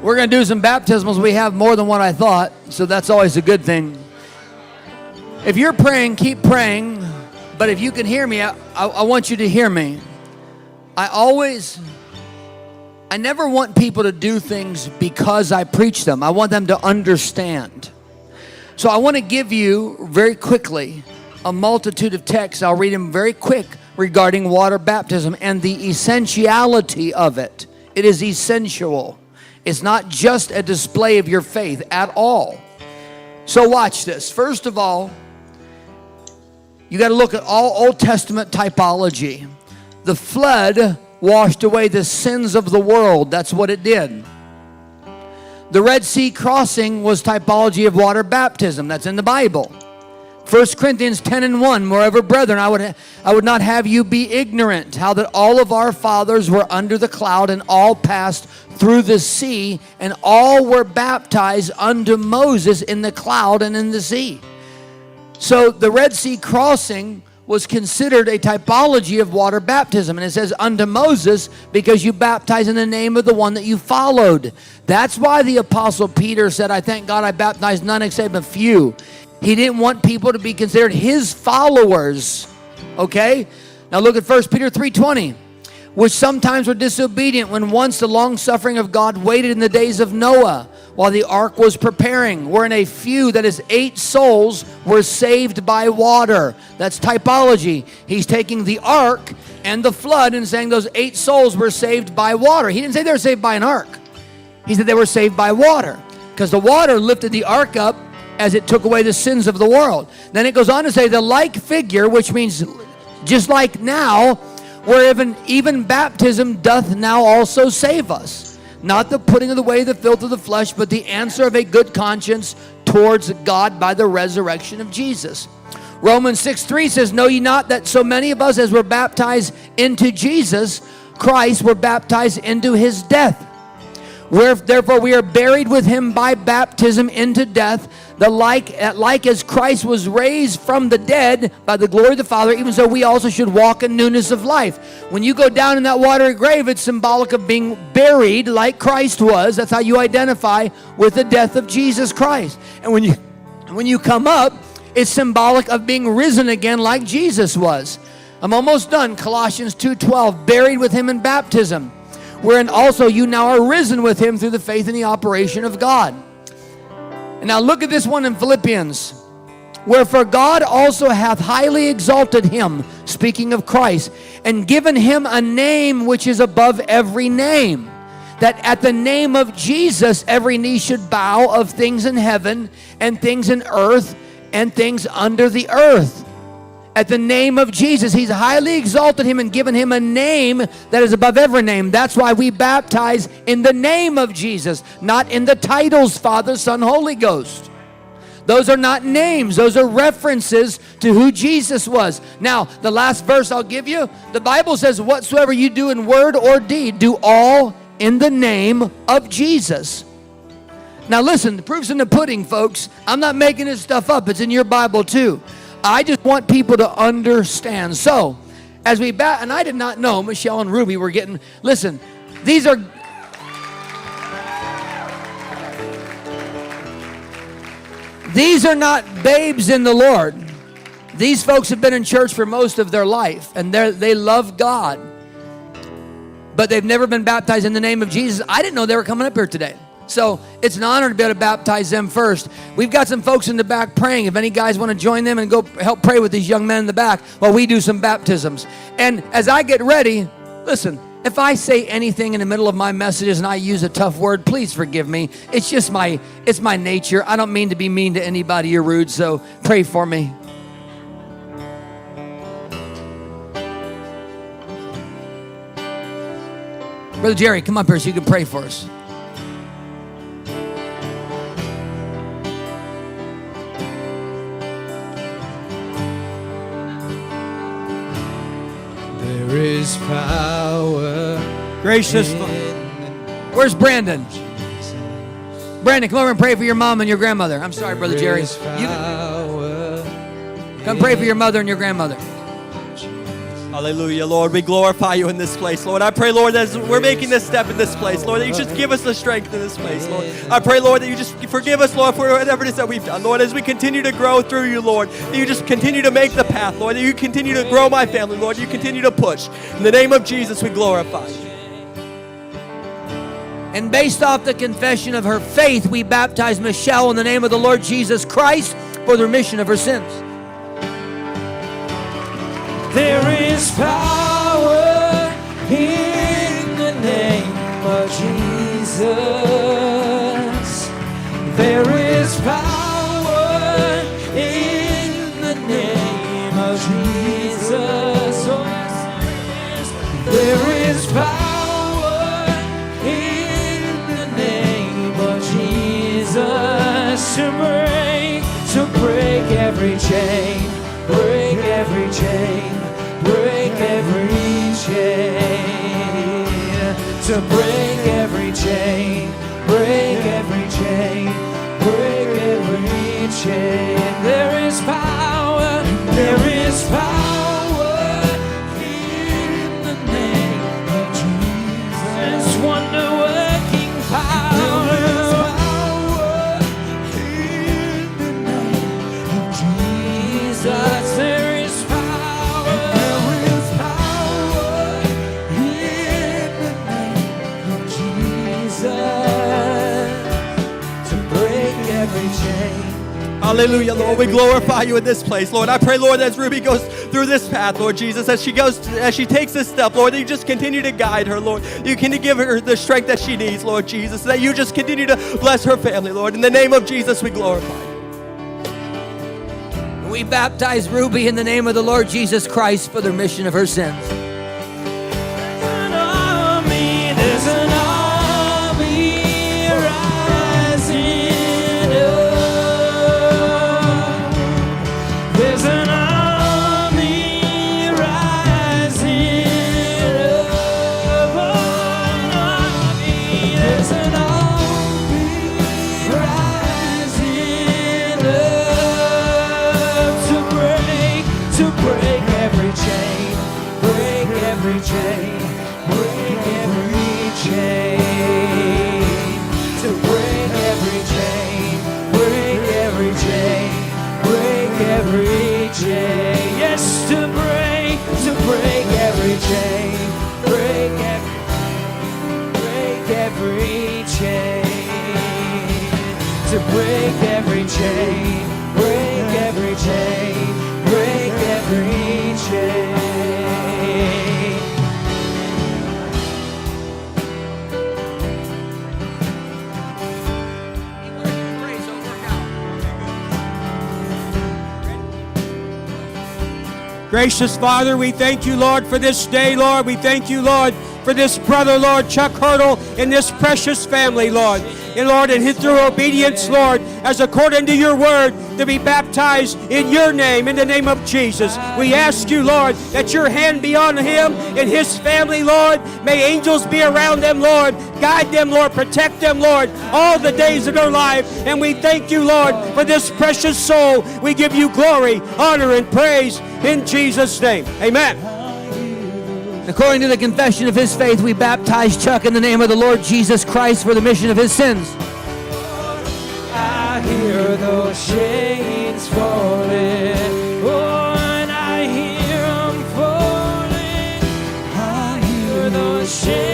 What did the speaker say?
We're going to do some baptismals. We have more than what I thought, so that's always a good thing. If you're praying, keep praying. But if you can hear me, I want you to hear me. I never want people to do things because I preach them. I want them to understand. So I want to give you very quickly a multitude of texts. I'll read them very quick regarding water baptism and the essentiality of it. It is essential. It's not just a display of your faith at all. So watch this. First of all, you got to look at all Old Testament typology. The flood washed away the sins of the world. That's what it did. The Red Sea crossing was typology of water baptism. That's in the Bible. 1 Corinthians 10:1, moreover, brethren, I would not have you be ignorant, how that all of our fathers were under the cloud, and all passed through the sea, and all were baptized unto Moses in the cloud and in the sea. So the Red Sea crossing was considered a typology of water baptism. And it says unto Moses because you baptize in the name of the one that you followed. That's why the Apostle Peter said, I thank God I baptized none except a few. He didn't want people to be considered his followers. Okay? Now look at 1 Peter 3:20. Which sometimes were disobedient when once the long suffering of God waited in the days of Noah while the ark was preparing. Wherein a few, that is 8 souls, were saved by water. That's typology. He's taking the ark and the flood and saying those 8 souls were saved by water. He didn't say they were saved by an ark. He said they were saved by water. Because the water lifted the ark up as it took away the sins of the world. Then it goes on to say the like figure, which means just like now, where even baptism doth now also save us. Not the putting away the filth of the flesh, but the answer of a good conscience towards God by the resurrection of Jesus. Romans 6:3 says, know ye not that so many of us as were baptized into Jesus Christ were baptized into his death? Therefore we are buried with him by baptism into death, like as Christ was raised from the dead by the glory of the Father, even so we also should walk in newness of life. When you go down in that watery grave, it's symbolic of being buried like Christ was. That's how you identify with the death of Jesus Christ. And when you come up, it's symbolic of being risen again like Jesus was. I'm almost done. Colossians 2:12, buried with him in baptism, wherein also you now are risen with him through the faith in the operation of God. And now look at this one in Philippians. Wherefore God also hath highly exalted him, speaking of Christ, and given him a name which is above every name, that at the name of Jesus every knee should bow, of things in heaven and things in earth and things under the earth. At the name of Jesus, he's highly exalted him and given him a name that is above every name. That's why we baptize in the name of Jesus, not in the titles Father, Son, Holy Ghost. Those are not names. Those are references to who Jesus was. Now, the last verse I'll give you, the Bible says, whatsoever you do in word or deed, do all in the name of Jesus. Now listen, the proof's in the pudding, folks. I'm not making this stuff up. It's in your Bible too. I just want people to understand. So, as we and I did not know Michelle and Ruby were getting, listen, these are not babes in the Lord. These folks have been in church for most of their life, and they love God. But they've never been baptized in the name of Jesus. I didn't know they were coming up here today. So it's an honor to be able to baptize them first. We've got some folks in the back praying. If any guys want to join them and go help pray with these young men in the back while we do some baptisms. And as I get ready, listen, if I say anything in the middle of my messages and I use a tough word, please forgive me. It's just it's my nature. I don't mean to be mean to anybody or rude, so pray for me. Brother Jerry, come up here so you can pray for us. There is power. Gracious. Where's Brandon? Brandon, come over and pray for your mom and your grandmother. I'm sorry, Brother Jerry. Come pray for your mother and your grandmother. Hallelujah, Lord. We glorify you in this place, Lord. I pray, Lord, as we're making this step in this place, Lord, that you just give us the strength in this place, Lord. I pray, Lord, that you just forgive us, Lord, for whatever it is that we've done, Lord, as we continue to grow through you, Lord, that you just continue to make the path, Lord, that you continue to grow my family, Lord, you continue to push. In the name of Jesus, we glorify you. And based off the confession of her faith, we baptize Michelle in the name of the Lord Jesus Christ for the remission of her sins. There is power in the name of Jesus. There is power in the name of Jesus. Oh, yes, there is power in the name of Jesus to break every chain, break every chain. Break every chain, to break every chain, break every chain, break every chain. There is power in the name of Jesus. Wonder-working power. There is power in the name of Jesus. There is Hallelujah, Lord. We glorify you in this place, Lord. I pray, Lord, as Ruby goes through this path, Lord Jesus, as she takes this step, Lord, that you just continue to guide her, Lord. You can give her the strength that she needs, Lord Jesus, that you just continue to bless her family, Lord. In the name of Jesus, we glorify you. We baptize Ruby in the name of the Lord Jesus Christ for the remission of her sins. There's an army rising up. There's an army rising up. There's an army rising up to break every chain, break every chain. Break every chain, to break every chain, break every chain, break every chain. Yes, to break every chain, break every chain, to break every chain, break every chain, break every chain. Gracious Father, we thank you, Lord, for this day, Lord. We thank you, Lord, for this brother, Lord, Chuck Hurdle, and this precious family, Lord. And Lord, and through obedience, Lord, as according to your word, to be baptized in your name, in the name of Jesus. We ask you, Lord, that your hand be on him and his family, Lord. May angels be around them, Lord. Guide them, Lord. Protect them, Lord, all the days of their life. And we thank you, Lord, for this precious soul. We give you glory, honor, and praise in Jesus' name. Amen. According to the confession of his faith, we baptize Chuck in the name of the Lord Jesus Christ for the remission of his sins. I hear those chains falling. Oh, and I hear them falling. I hear those chains.